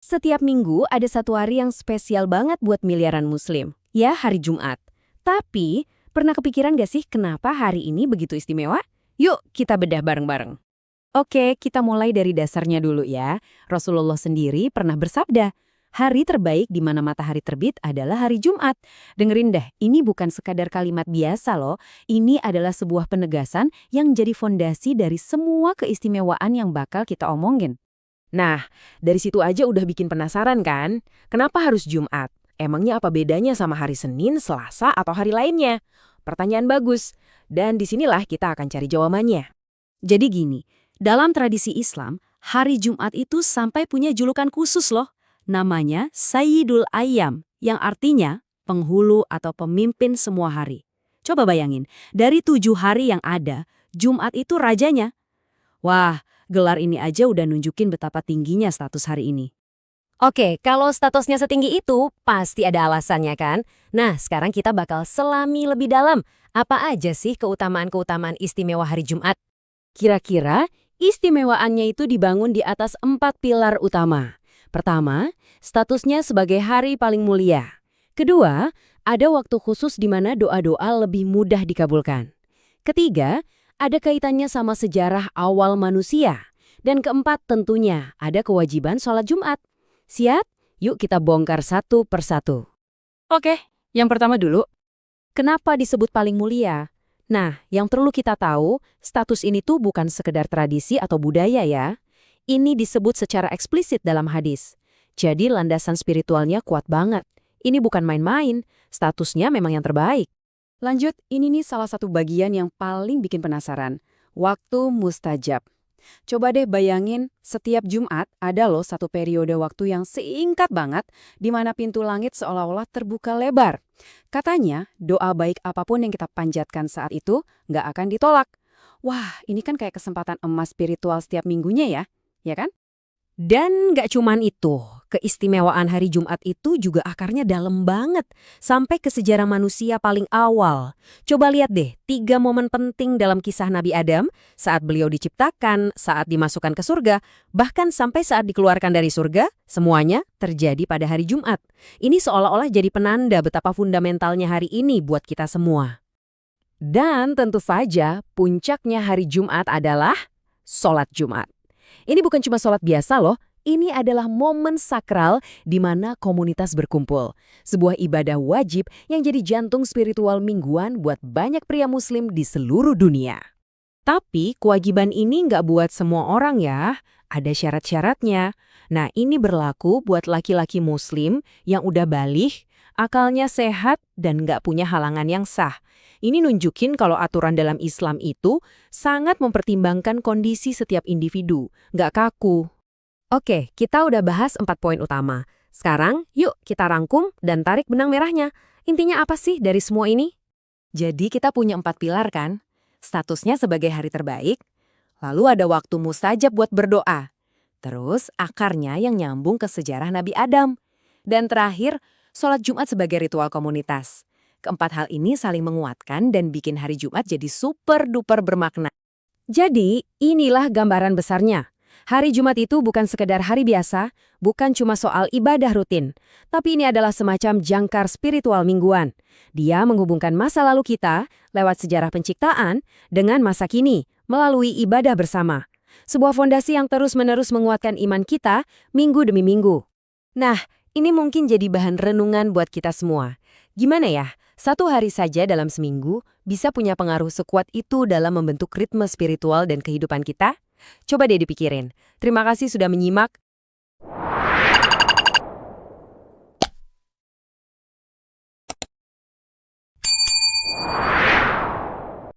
Setiap minggu ada satu hari yang spesial banget buat miliaran muslim. Ya, hari Jumat. Tapi, pernah kepikiran gak sih kenapa hari ini begitu istimewa? Yuk, kita bedah bareng-bareng. Oke, kita mulai dari dasarnya dulu ya. Rasulullah sendiri pernah bersabda, hari terbaik di mana matahari terbit adalah hari Jumat. Dengerin deh, ini bukan sekadar kalimat biasa loh. Ini adalah sebuah penegasan yang jadi fondasi dari semua keistimewaan yang bakal kita omongin. Nah, dari situ aja udah bikin penasaran kan? Kenapa harus Jumat? Emangnya apa bedanya sama hari Senin, Selasa, atau hari lainnya? Pertanyaan bagus. Dan disinilah kita akan cari jawabannya. Jadi gini, dalam tradisi Islam, hari Jumat itu sampai punya julukan khusus loh. Namanya Sayyidul Ayyam, yang artinya penghulu atau pemimpin semua hari. Coba bayangin, dari 7 hari yang ada, Jumat itu rajanya. Wah, gelar ini aja udah nunjukin betapa tingginya status hari ini. Oke, kalau statusnya setinggi itu, pasti ada alasannya kan? Nah, sekarang kita bakal selami lebih dalam. Apa aja sih keutamaan-keutamaan istimewa hari Jumat? Kira-kira, istimewaannya itu dibangun di atas 4 pilar utama. Pertama, statusnya sebagai hari paling mulia. Kedua, ada waktu khusus di mana doa-doa lebih mudah dikabulkan. Ketiga, ada kaitannya sama sejarah awal manusia. Dan keempat, tentunya ada kewajiban sholat Jumat. Siap? Yuk kita bongkar satu persatu. Oke, yang pertama dulu. Kenapa disebut paling mulia? Nah, yang perlu kita tahu, status ini tuh bukan sekedar tradisi atau budaya ya. Ini disebut secara eksplisit dalam hadis. Jadi landasan spiritualnya kuat banget. Ini bukan main-main, statusnya memang yang terbaik. Lanjut, ini nih salah satu bagian yang paling bikin penasaran. Waktu mustajab. Coba deh bayangin, setiap Jumat ada loh satu periode waktu yang singkat banget di mana pintu langit seolah-olah terbuka lebar. Katanya, doa baik apapun yang kita panjatkan saat itu nggak akan ditolak. Wah, ini kan kayak kesempatan emas spiritual setiap minggunya ya kan? Dan nggak cuman itu, keistimewaan hari Jumat itu juga akarnya dalam banget, sampai ke sejarah manusia paling awal. Coba lihat deh, 3 momen penting dalam kisah Nabi Adam, saat beliau diciptakan, saat dimasukkan ke surga, bahkan sampai saat dikeluarkan dari surga, semuanya terjadi pada hari Jumat. Ini seolah-olah jadi penanda betapa fundamentalnya hari ini buat kita semua. Dan tentu saja, puncaknya hari Jumat adalah sholat Jumat. Ini bukan cuma sholat biasa loh, ini adalah momen sakral di mana komunitas berkumpul. Sebuah ibadah wajib yang jadi jantung spiritual mingguan buat banyak pria muslim di seluruh dunia. Tapi kewajiban ini nggak buat semua orang ya, ada syarat-syaratnya. Nah ini berlaku buat laki-laki muslim yang udah baligh, akalnya sehat dan nggak punya halangan yang sah. Ini nunjukin kalau aturan dalam Islam itu sangat mempertimbangkan kondisi setiap individu, nggak kaku. Oke, kita udah bahas 4 poin utama. Sekarang, yuk kita rangkum dan tarik benang merahnya. Intinya apa sih dari semua ini? Jadi kita punya 4 pilar kan? Statusnya sebagai hari terbaik, lalu ada waktu mustajab buat berdoa. Terus akarnya yang nyambung ke sejarah Nabi Adam. Dan terakhir, sholat Jumat sebagai ritual komunitas. Keempat hal ini saling menguatkan dan bikin hari Jumat jadi super-duper bermakna. Jadi, inilah gambaran besarnya. Hari Jumat itu bukan sekedar hari biasa, bukan cuma soal ibadah rutin, tapi ini adalah semacam jangkar spiritual mingguan. Dia menghubungkan masa lalu kita lewat sejarah penciptaan dengan masa kini melalui ibadah bersama. Sebuah fondasi yang terus-menerus menguatkan iman kita minggu demi minggu. Nah, ini mungkin jadi bahan renungan buat kita semua. Gimana ya? Satu hari saja dalam seminggu bisa punya pengaruh sekuat itu dalam membentuk ritme spiritual dan kehidupan kita? Coba deh dipikirin. Terima kasih sudah menyimak.